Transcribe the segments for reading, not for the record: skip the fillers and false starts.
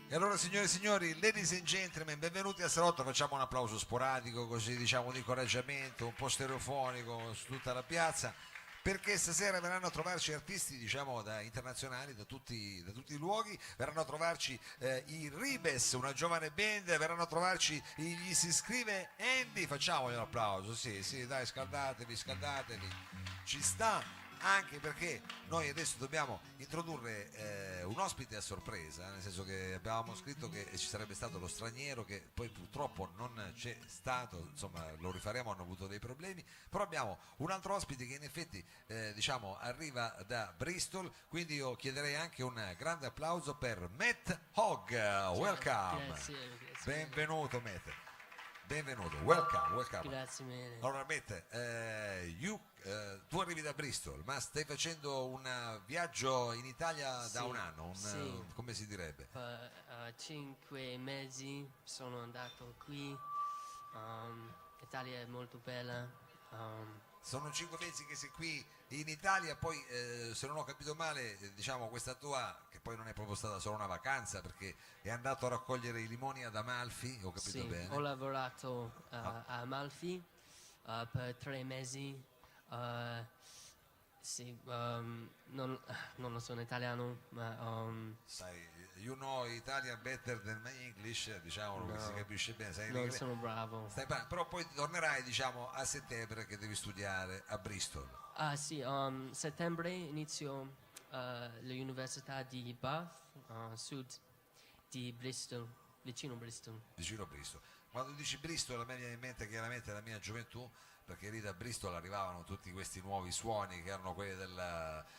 E allora signore e signori, ladies and gentlemen, benvenuti a Salotto, facciamo un applauso sporadico, così diciamo di incoraggiamento, un po' stereofonico su tutta la piazza, perché stasera verranno a trovarci artisti diciamo internazionali da tutti i luoghi, verranno a trovarci i Ribes, una giovane band, verranno a trovarci gli si scrive Andy, facciamogli un applauso, sì sì dai scaldatevi, ci sta anche perché noi adesso dobbiamo introdurre un ospite a sorpresa, nel senso che avevamo scritto che ci sarebbe stato lo straniero che poi purtroppo non c'è stato, insomma lo rifaremo, hanno avuto dei problemi, però abbiamo un altro ospite che in effetti diciamo arriva da Bristol, quindi io chiederei anche un grande applauso per Matt Hogg, welcome, Grazie, benvenuto Matt. Benvenuto, welcome. grazie mille. Allora, Matt, tu arrivi da Bristol, ma stai facendo un viaggio in Italia da un anno, Sì, come si direbbe? 5 mesi sono andato qui, l'Italia è molto bella, Sono 5 mesi che sei qui in Italia, poi se non ho capito male, diciamo questa tua, che poi non è proprio stata solo una vacanza, perché è andato a raccogliere i limoni ad Amalfi, ho capito sì, bene? ho lavorato Ah, a Amalfi per 3 mesi, eh, sì, non lo so in italiano, ma sai, you know Italian better than my English, diciamolo che si no, capisce bene, sai non l'inglese. sono bravo. Però poi tornerai diciamo a settembre che devi studiare a Bristol, Ah sì, settembre inizio l'università di Bath, sud di Bristol, vicino Bristol. vicino a Bristol. Quando dici Bristol a me viene in mente chiaramente la mia gioventù, perché lì da Bristol arrivavano tutti questi nuovi suoni che erano quelli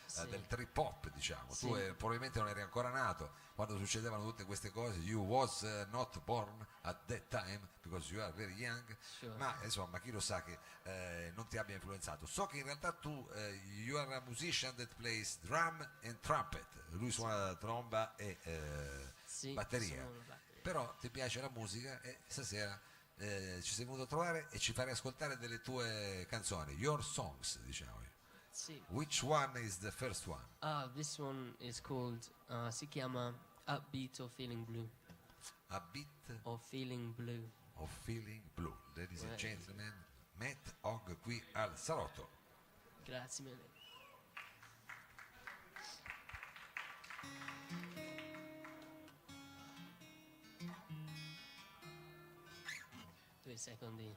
Sì, del trip hop, diciamo. Tu sì, probabilmente non eri ancora nato quando succedevano tutte queste cose. You was not born at that time because you are very young. sure. Ma insomma, chi lo sa che non ti abbia influenzato. So che in realtà tu you are a musician that plays drum and trumpet. Lui suona la tromba e Sì, batteria. sono la batteria. Però ti piace la musica e stasera ci sei venuto a trovare e ci farai ascoltare delle tue canzoni, your songs, diciamo. Sì. Which one is the first one? This one is called, si chiama Upbeat or Feeling Blue. A Bit Or Feeling Blue. of Feeling Blue. Ladies and Eh, gentlemen, Matt Hogg qui al Salotto. Grazie mille. 2 secondi.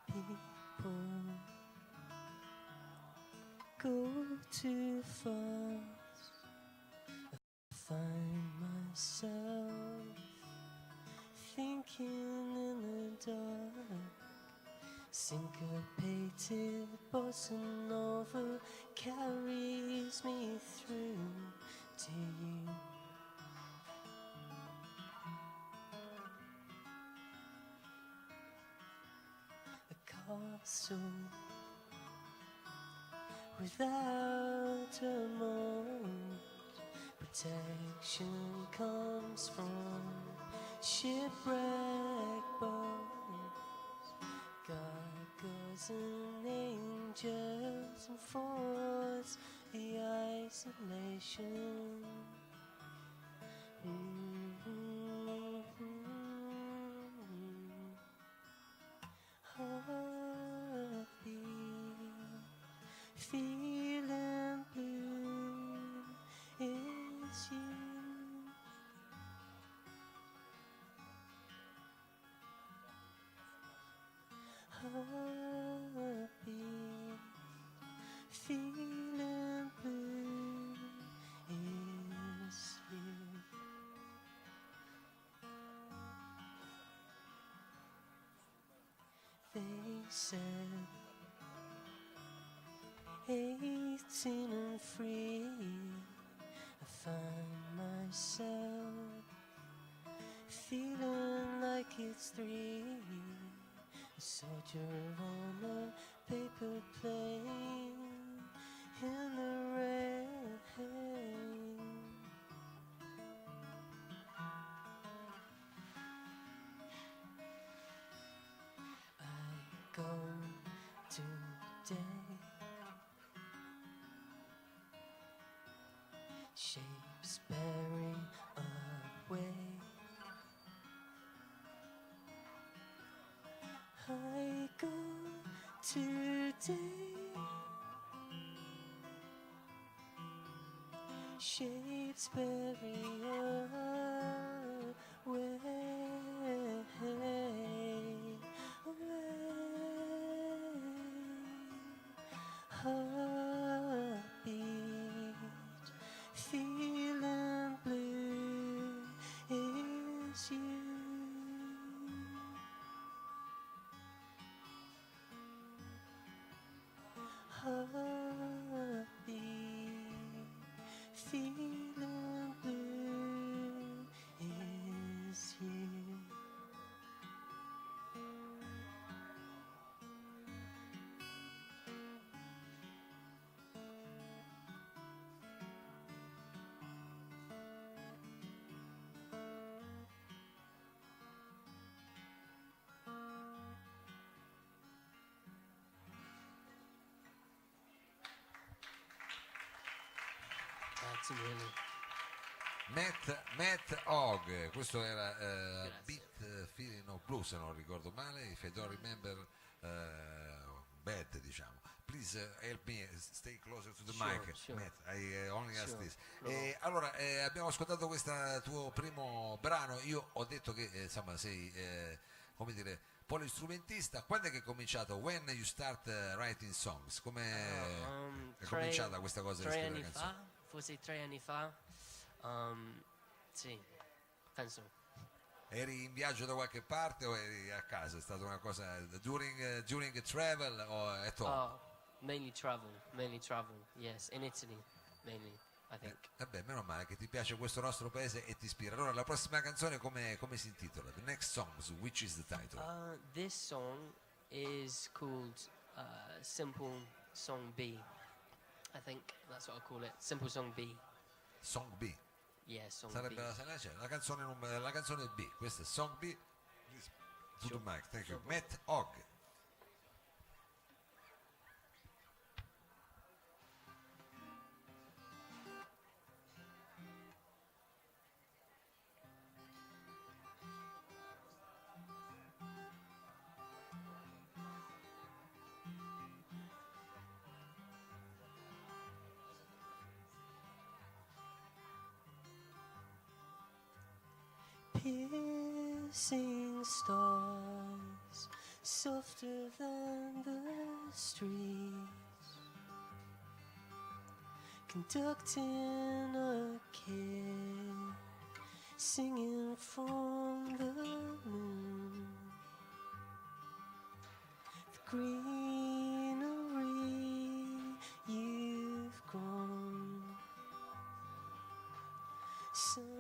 People go too fast. I find myself thinking in the dark. Syncopated bossa nova carries me through to you. A castle without a moat. Protection comes from shipwreck boats. Gargoyles and angels enforce the isolation. Heartbeat, feeling blue is you. floating and free, I find myself feeling like it's 3, a soldier on a paper plane in the rain. I go today, shapes bearing away. I go today, shapes bearing away, heartbeat, feeling blue is you. Heartbeat, feeling blue is you. Grazie mille. Matt Hogg, questo era Grazie. Beat Feeling of Blue, se non ricordo male, if I don't remember bad, diciamo. Please help me stay closer to the Sure, mic, sure. Matt, I only ask Sure, this. no. Allora, abbiamo ascoltato questo tuo primo brano, io ho detto che insomma sei, come dire, polistrumentista. Quando è che hai cominciato? When you start writing songs? Come è cominciata questa cosa di 3 scrivere anni canzoni? fa, forse 3 anni fa. Sì, penso. Eri in viaggio da qualche parte o eri a casa? È stata una cosa during a travel o at home? Oh, mainly travel, yes, in Italy, mainly, I think. Vabbè, meno male che ti piace questo nostro paese e ti ispira. Allora, la prossima canzone come si intitola? The next songs, which is the title? This song is called Simple Song B. I think that's what I call it. Simple Song B. Song B. Yeah, Song Sarebbe B. cioè, la canzone B. Questa è Song B. Please, to the Sure. mic, thank you. Sure. Matt Hogg. Piercing stars, softer than the streets, conducting a kid, singing from the moon. The greenery you've grown. Someday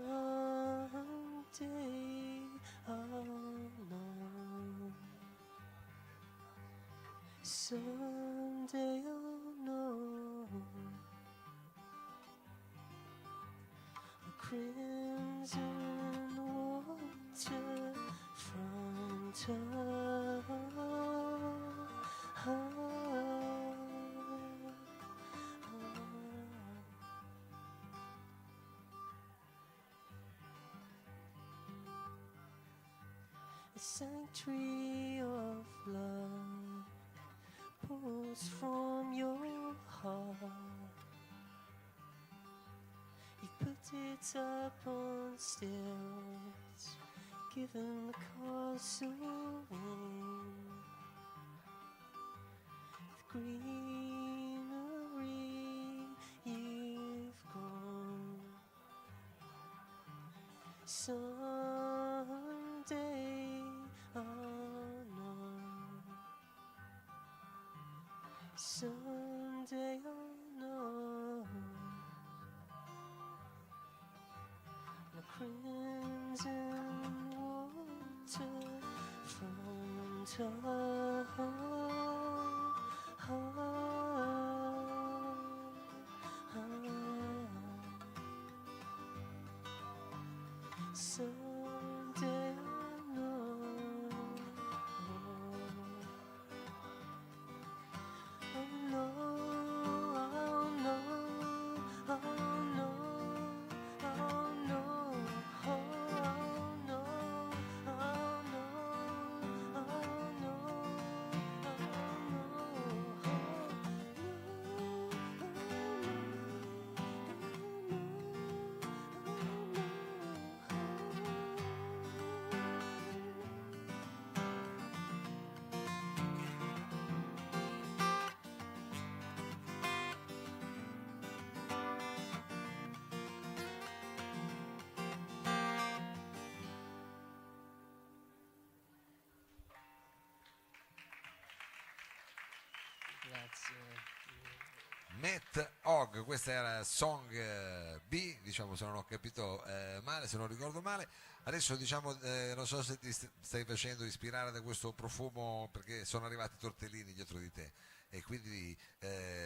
I'll know. Someday I'll know. A crimson waterfront. A sanctuary of love pours from your heart. You put it up on stilts, given the castle wing. The greenery you've grown. Someday I'll know. Someday I'll know. crimson waterfront. Someday I'll know. Oh no, oh no, oh no, oh no, oh no, oh no, oh Grazie. Matt Hogg, questa era Song B, diciamo, se non ho capito male, se non ricordo male. Adesso diciamo, non so se ti stai facendo ispirare da questo profumo, perché sono arrivati i tortellini dietro di te e quindi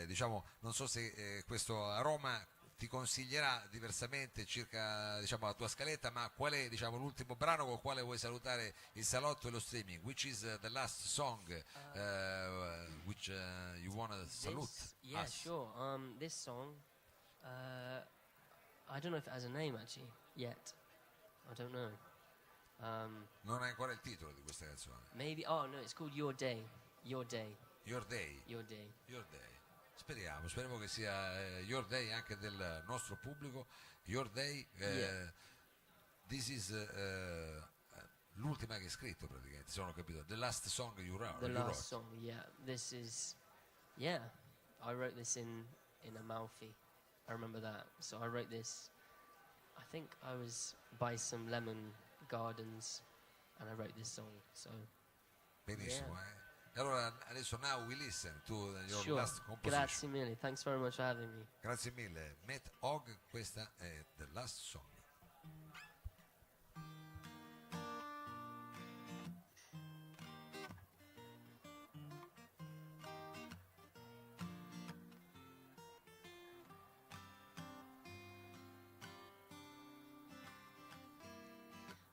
diciamo, non so se questo aroma ti consiglierà diversamente circa, diciamo, la tua scaletta, ma qual è, diciamo, l'ultimo brano con il quale vuoi salutare il salotto e lo streaming? Which is the last song which you wanna salute Yeah, us? sure. This song, I don't know if it has a name actually yet. I don't know. Non hai ancora il titolo di questa canzone. Maybe. Oh no, it's called Your Day. Your Day. Your Day. Your Day. Your Day. Speriamo che sia Your Day anche del nostro pubblico. Your Day. Yeah. This is l'ultima che hai scritto praticamente, se non ho capito. The last song you wrote. The you last wrote. song. Yeah. This is. Yeah. I wrote this in Amalfi. I remember that. So I wrote this. I think I was by some lemon gardens, and I wrote this song. So. Benissimo. Yeah. E allora adesso now we listen to your Sure. last composition. Grazie mille. Thanks very much for having me. Grazie mille. Matt Hogg, questa è The Last Song.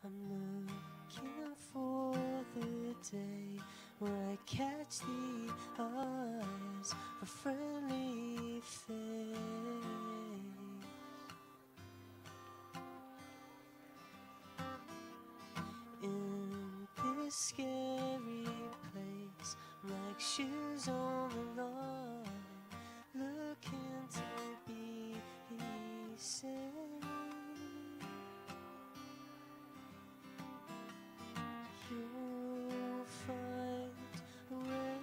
I'm looking for the day where I catch the eyes of a friendly face. In this scary place, like shoes on the lawn, looking to be safe. You'll find a way.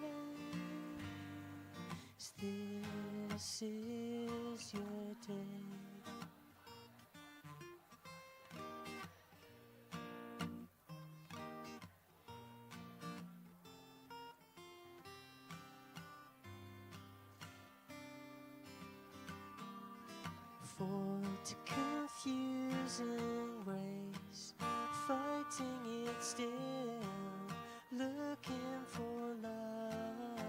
This is your day. For to confusing race, fighting it still, looking for lighthouses.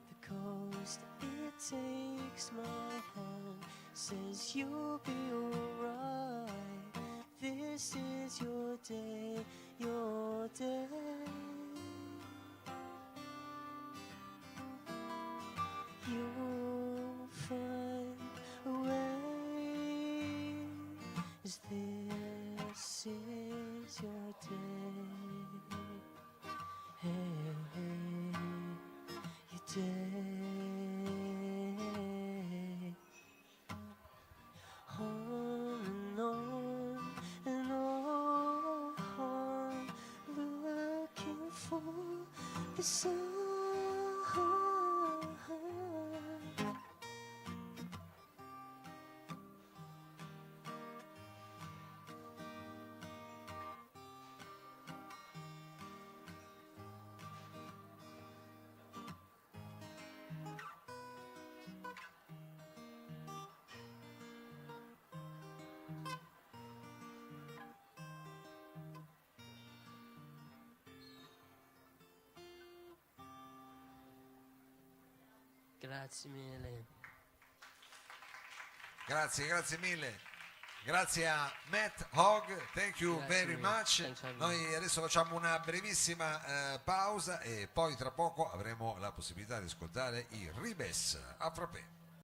The coast, it takes my hand, says you'll be alright. This is your day, your day. You'll find a way, as this is your day. Hey, your day. On and on, looking for the sun. Grazie mille. Grazie mille. Grazie a Matt Hogg, thank you Grazie very mille. much. Thanks for having me. Noi adesso facciamo una brevissima pausa e poi tra poco avremo la possibilità di ascoltare i Ribes. A fra pe'.